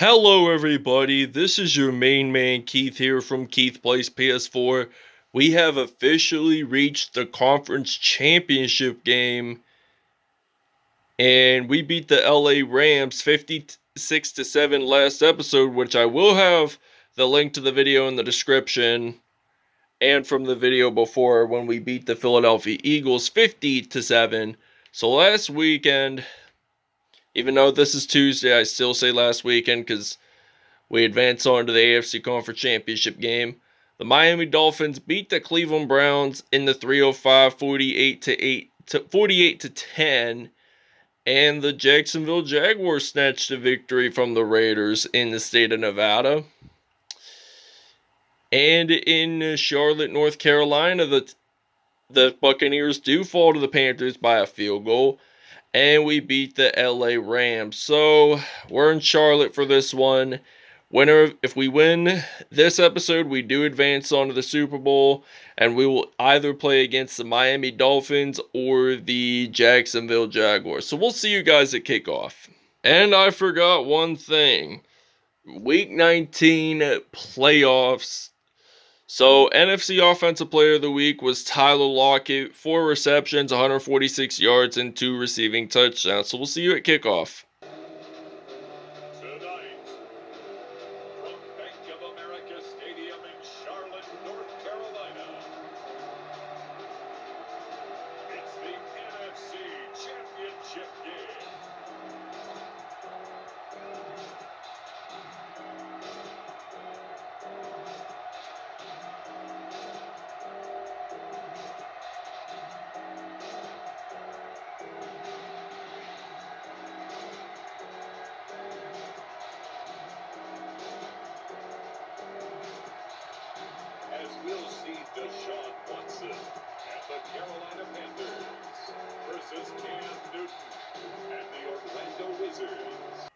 Hello everybody, this is your main man Keith here from Keith Plays PS4. We have officially reached the conference championship game and we beat the LA Rams 56-7 last episode, which I will have the link to the video in the description and from the video before when we beat the Philadelphia Eagles 50-7. So last weekend, even though this is Tuesday, I still say last weekend because we advance on to the AFC Conference Championship game. The Miami Dolphins beat the Cleveland Browns in the 305 48-10, and the Jacksonville Jaguars snatched a victory from the Raiders in the state of Nevada. And in Charlotte, North Carolina, the Buccaneers do fall to the Panthers by a field goal, and we beat the LA Rams. So we're in Charlotte for this one. If we win this episode, we do advance on to the Super Bowl, and we will either play against the Miami Dolphins or the Jacksonville Jaguars. So we'll see you guys at kickoff. And I forgot one thing. Week 19 playoffs. So NFC Offensive Player of the Week was Tyler Lockett. 4 receptions, 146 yards, and 2 receiving touchdowns. So we'll see you at kickoff. We'll see Jaylon Jefferson and the Carolina Panthers versus Cam Newton and the Orlando Wizards.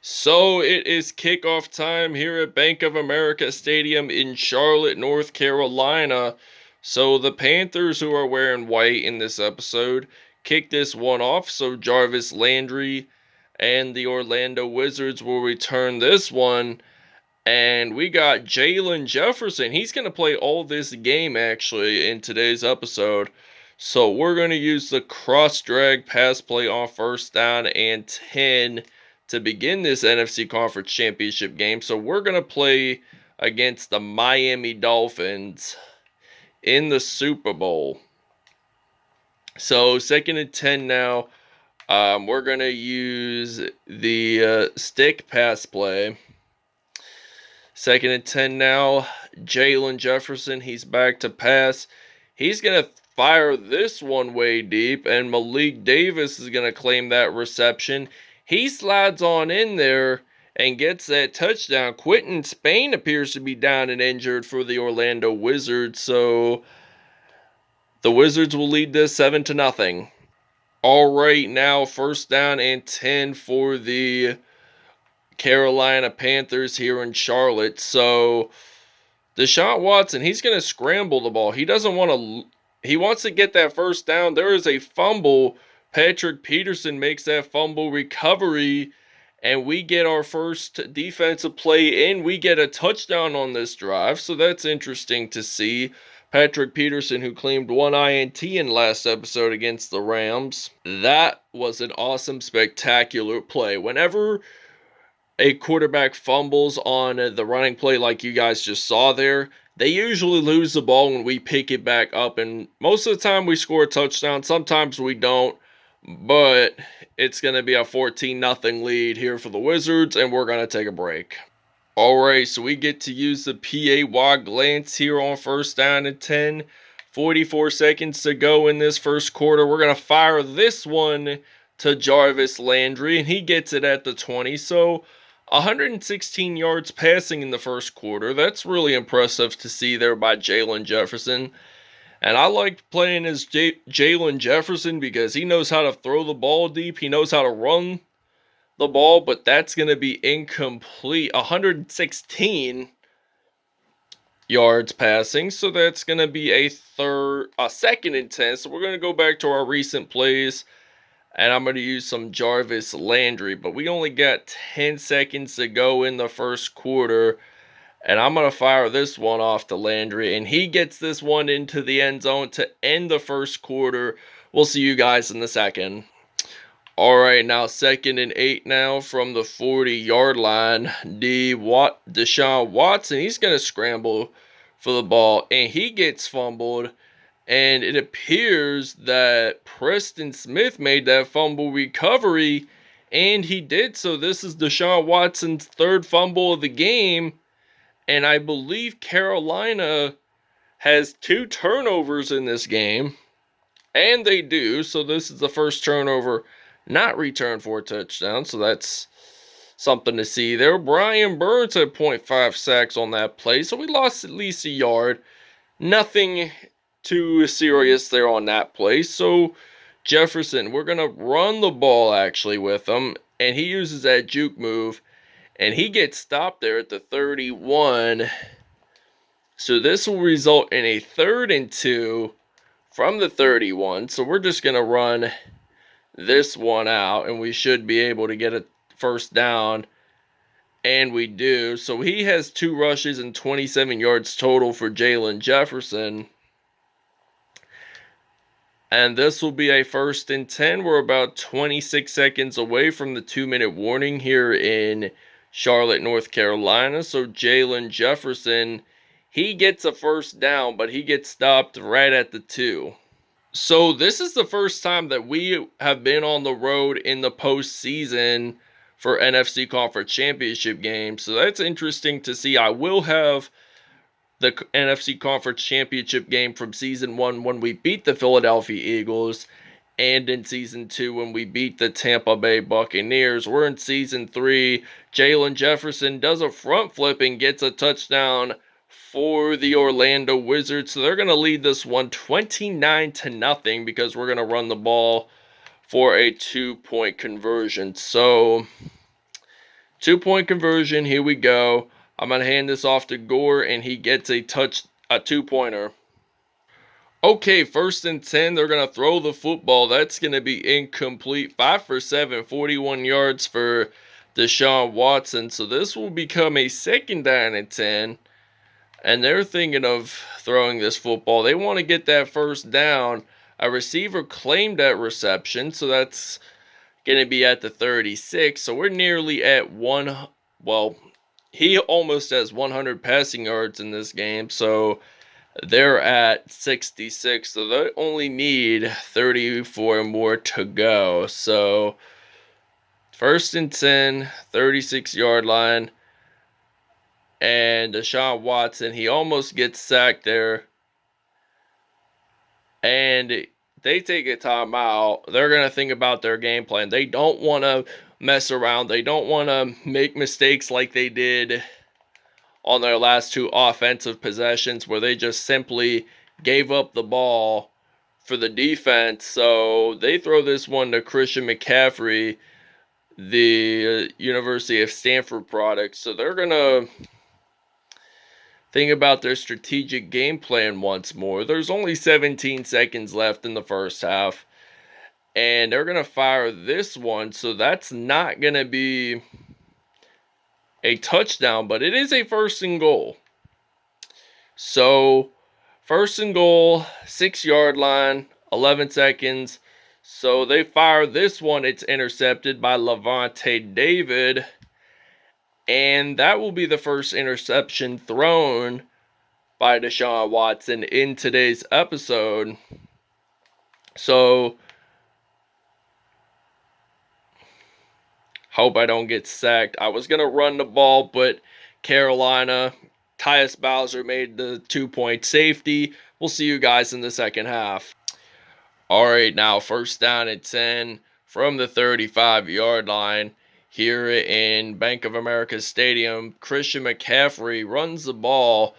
So it is kickoff time here at Bank of America Stadium in Charlotte, North Carolina. So the Panthers, who are wearing white in this episode, kick this one off. So Jarvis Landry and the Orlando Wizards will return this one. And we got Jaylon Jefferson. He's going to play all this game, actually, in today's episode. So we're going to use the cross-drag pass play on first down and 10 to begin this NFC Conference Championship game. So we're going to play against the Miami Dolphins in the Super Bowl. So 2nd and 10 now. We're going to use the stick pass play. 2nd and 10 now. Jaylon Jefferson, he's back to pass. He's going to fire this one way deep, and Malik Davis is going to claim that reception. He slides on in there and gets that touchdown. Quentin Spain appears to be down and injured for the Orlando Wizards, so the Wizards will lead this 7-0. All right, now 1st down and 10 for the Carolina Panthers here in Charlotte. So Deshaun Watson, he's going to scramble the ball. He wants to get that 1st down. There is a fumble. Patrick Peterson makes that fumble recovery, and we get our first defensive play in. We get a touchdown on this drive, so that's interesting to see. Patrick Peterson, who claimed 1 INT in last episode against the Rams. That was an awesome, spectacular play. Whenever a quarterback fumbles on the running play like you guys just saw there, they usually lose the ball when we pick it back up, and most of the time we score a touchdown. Sometimes we don't, but it's going to be a 14-0 lead here for the Wizards, and we're going to take a break. Alright, so we get to use the PAY glance here on 1st down and 10. 44 seconds to go in this first quarter. We're going to fire this one to Jarvis Landry, and he gets it at the 20. So 116 yards passing in the first quarter. That's really impressive to see there by Jaylon Jefferson. And I like playing as Jaylon Jefferson because he knows how to throw the ball deep. He knows how to run the ball, but that's going to be incomplete. 116 yards passing, so that's going to be a 2nd and 10. So we're going to go back to our recent plays. And I'm going to use some Jarvis Landry. But we only got 10 seconds to go in the first quarter. And I'm going to fire this one off to Landry. And he gets this one into the end zone to end the first quarter. We'll see you guys in the second. All right, now 2nd and 8 now from the 40-yard line. Deshaun Watson, he's going to scramble for the ball. And he gets fumbled. And it appears that Preston Smith made that fumble recovery, and he did so. This is Deshaun Watson's 3rd fumble of the game, and I believe Carolina has 2 turnovers in this game, and they do. So this is the first turnover not returned for a touchdown, so that's something to see there. Brian Burns had 0.5 sacks on that play, so we lost at least a yard. Nothing too serious there on that play. So Jefferson, we're going to run the ball actually with him, and he uses that juke move, and he gets stopped there at the 31. So this will result in a 3rd and 2 from the 31. So we're just going to run this one out, and we should be able to get a first down. And we do. So he has 2 rushes and 27 yards total for Jaylon Jefferson. And this will be a 1st and 10. We're about 26 seconds away from the 2-minute warning here in Charlotte, North Carolina. So Jaylon Jefferson, he gets a first down, but he gets stopped right at the 2. So this is the first time that we have been on the road in the postseason for NFC Conference Championship games. So that's interesting to see. I will have the NFC Conference Championship game from Season 1 when we beat the Philadelphia Eagles, and in Season 2 when we beat the Tampa Bay Buccaneers. We're in Season 3. Jaylon Jefferson does a front flip and gets a touchdown for the Orlando Wizards. So they're going to lead this one 29-0 because we're going to run the ball for a 2-point conversion. So 2-point conversion, here we go. I'm going to hand this off to Gore, and he gets a 2-pointer. Okay, 1st and 10. They're going to throw the football. That's going to be incomplete. 5 for 7, 41 yards for Deshaun Watson. So this will become a 2nd down and 10. And they're thinking of throwing this football. They want to get that first down. A receiver claimed that reception, so that's going to be at the 36. So we're nearly at he almost has 100 passing yards in this game, so they're at 66. So they only need 34 more to go. So 1st and 10, 36-yard line. And Deshaun Watson, he almost gets sacked there. And they take a timeout. They're going to think about their game plan. They don't want to mess around. They don't want to make mistakes like they did on their last 2 offensive possessions where they just simply gave up the ball for the defense. So they throw this one to Christian McCaffrey, the University of Stanford product. So they're going to think about their strategic game plan once more. There's only 17 seconds left in the first half, and they're going to fire this one. So that's not going to be a touchdown, but it is a 1st and goal. So 1st and goal, 6-yard line, 11 seconds. So they fire this one. It's intercepted by Levante David. And that will be the first interception thrown by Deshaun Watson in today's episode. So, hope I don't get sacked. I was going to run the ball, but Carolina, Tyus Bowser made the 2-point safety. We'll see you guys in the second half. All right, now 1st down and 10 from the 35-yard line. Here in Bank of America Stadium, Christian McCaffrey runs the ball.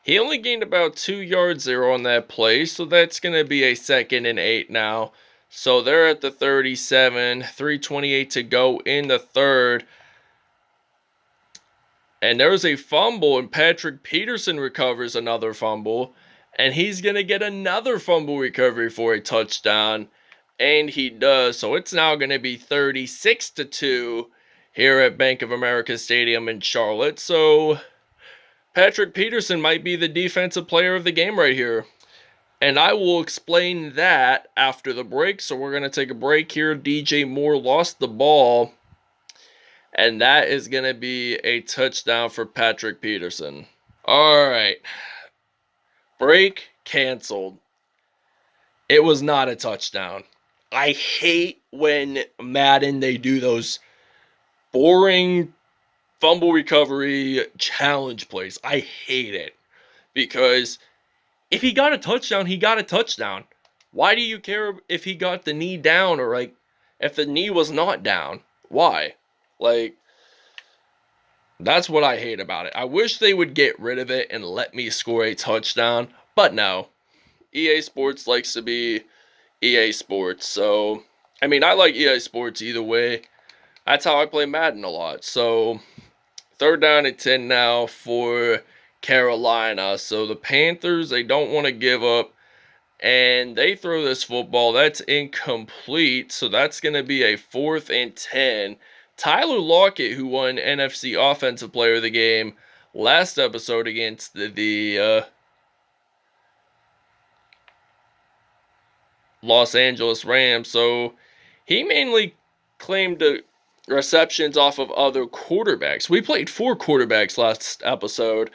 He only gained about 2 yards there on that play, so that's going to be a 2nd and 8 now. So they're at the 37, 3:28 to go in the 3rd. And there's a fumble, and Patrick Peterson recovers another fumble. And he's going to get another fumble recovery for a touchdown. And he does. So it's now going to be 36-2 here at Bank of America Stadium in Charlotte. So Patrick Peterson might be the defensive player of the game right here. And I will explain that after the break. So we're going to take a break here. DJ Moore lost the ball. And that is going to be a touchdown for Patrick Peterson. All right. Break canceled. It was not a touchdown. I hate when Madden they do those boring fumble recovery challenge plays. I hate it because if he got a touchdown, he got a touchdown. Why do you care if he got the knee down or like if the knee was not down? Why? Like that's what I hate about it. I wish they would get rid of it and let me score a touchdown, but no. EA Sports likes to be EA Sports. So, I mean, I like EA Sports either way. That's how I play Madden a lot. So, 3rd down and 10 now for Carolina. So, the Panthers, they don't want to give up. And they throw this football. That's incomplete. So, that's going to be a 4th and 10. Tyler Lockett, who won NFC Offensive Player of the Game last episode against the Los Angeles Rams. So he mainly claimed receptions off of other quarterbacks. We played 4 quarterbacks last episode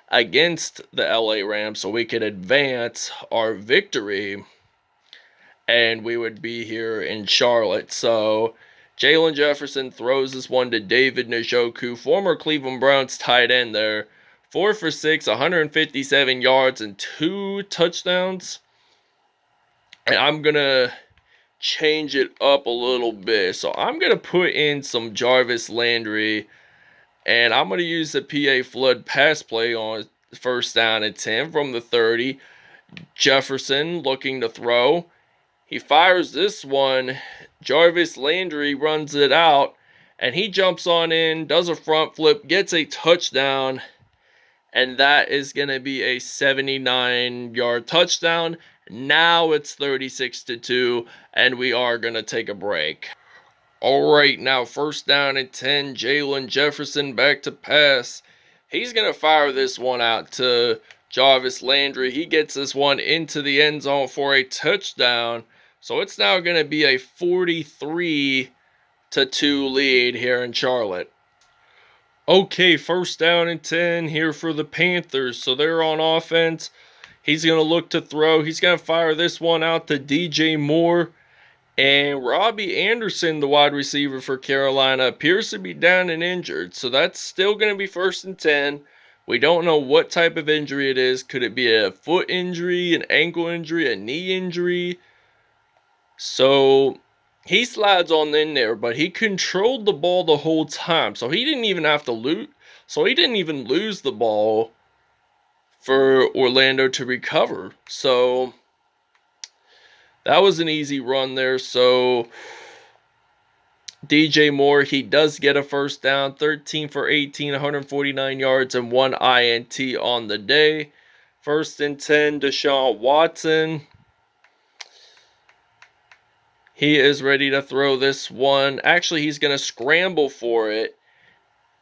against the LA Rams so we could advance our victory and we would be here in Charlotte. So Jaylon Jefferson throws this one to David Njoku, former Cleveland Browns tight end there. 4 for 6, 157 yards and 2 touchdowns. And I'm going to change it up a little bit. So I'm going to put in some Jarvis Landry. And I'm going to use the PA flood pass play on 1st down and 10 from the 30. Jefferson looking to throw. He fires this one. Jarvis Landry runs it out. And he jumps on in, does a front flip, gets a touchdown. And that is going to be a 79-yard touchdown. Now it's 36-2, and we are going to take a break. All right, now 1st down and 10, Jaylon Jefferson back to pass. He's going to fire this one out to Jarvis Landry. He gets this one into the end zone for a touchdown. So it's now going to be a 43-2 lead here in Charlotte. Okay, 1st down and 10 here for the Panthers. So they're on offense. He's going to look to throw. He's going to fire this one out to DJ Moore. And Robbie Anderson, the wide receiver for Carolina, appears to be down and injured. So that's still going to be 1st and 10. We don't know what type of injury it is. Could it be a foot injury, an ankle injury, a knee injury? So he slides on in there, but he controlled the ball the whole time. So he didn't even have to lose. So he didn't even lose the ball for Orlando to recover. So that was an easy run there. So DJ Moore, he does get a 1st down, 13 for 18, 149 yards and 1 INT on the day. 1st and 10, Deshaun Watson. He is ready to throw this one. Actually, he's going to scramble for it.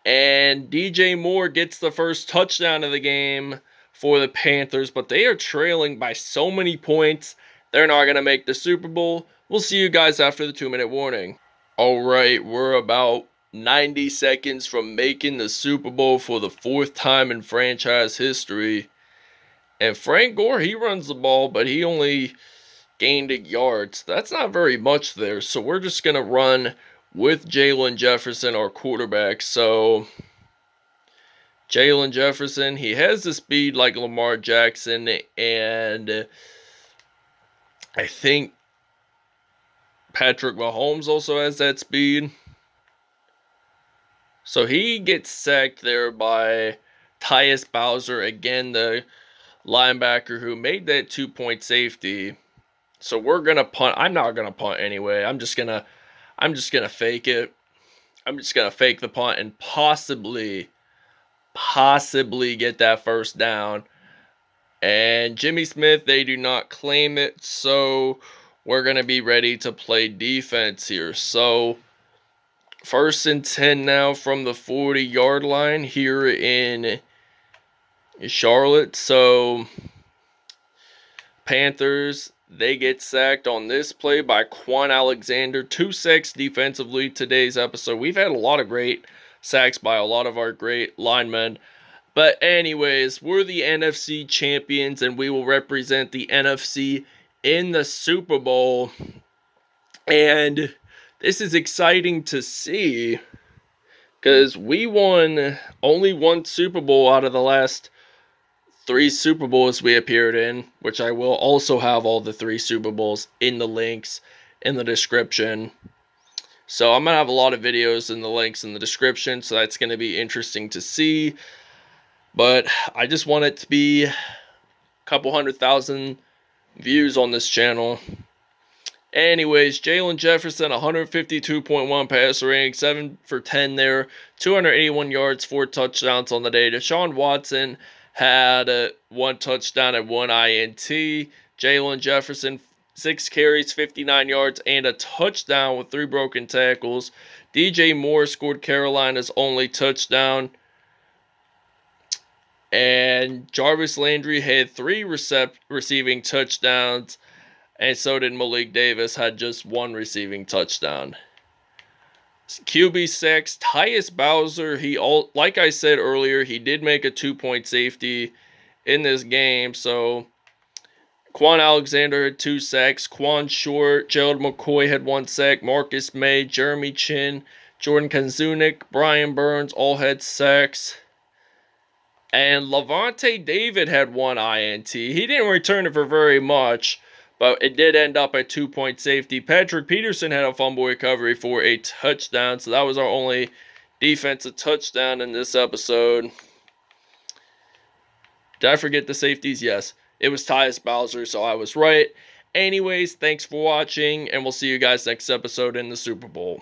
And DJ Moore gets the first touchdown of the game for the Panthers, but they are trailing by so many points. They're not going to make the Super Bowl. We'll see you guys after the 2-minute warning. All right, we're about 90 seconds from making the Super Bowl for the 4th time in franchise history. And Frank Gore, he runs the ball, but he only gained yards. That's not very much there. So we're just going to run with Jaylon Jefferson, our quarterback. So Jaylon Jefferson, he has the speed like Lamar Jackson, and I think Patrick Mahomes also has that speed. So he gets sacked there by Tyus Bowser, again the linebacker who made that 2-point safety. So we're gonna punt. I'm not gonna punt anyway. I'm just gonna fake it. I'm just gonna fake the punt and possibly get that 1st down. And Jimmy Smith, they do not claim it. So we're going to be ready to play defense here. So, 1st and 10 now from the 40-yard line here in Charlotte. So, Panthers, they get sacked on this play by Quan Alexander. 2 sacks defensively today's episode. We've had a lot of great sacks by a lot of our great linemen. But anyways, we're the NFC champions, and we will represent the NFC in the Super Bowl. And this is exciting to see, because we won only one Super Bowl out of the last 3 Super Bowls we appeared in, which I will also have all the 3 Super Bowls in the links in the description. So I'm going to have a lot of videos in the links in the description, so that's going to be interesting to see. But I just want it to be a couple 100,000 views on this channel. Anyways, Jaylon Jefferson, 152.1 passer rating, 7 for 10 there, 281 yards, 4 touchdowns on the day. Deshaun Watson had 1 touchdown and 1 INT. Jaylon Jefferson, 6 carries, 59 yards, and a touchdown with 3 broken tackles. DJ Moore scored Carolina's only touchdown. And Jarvis Landry had 3 receiving touchdowns. And so did Malik Davis, had just 1 receiving touchdown. QB 6, Tyus Bowser, like I said earlier, he did make a 2-point safety in this game. So Quan Alexander had 2 sacks. Quan Short, Gerald McCoy had 1 sack. Marcus May, Jeremy Chin, Jordan Kanzunik, Brian Burns all had sacks. And Levante David had 1 INT. He didn't return it for very much, but it did end up a 2-point safety. Patrick Peterson had a fumble recovery for a touchdown, so that was our only defensive touchdown in this episode. Did I forget the safeties? Yes. It was Tyus Bowser, so I was right. Anyways, thanks for watching, and we'll see you guys next episode in the Super Bowl.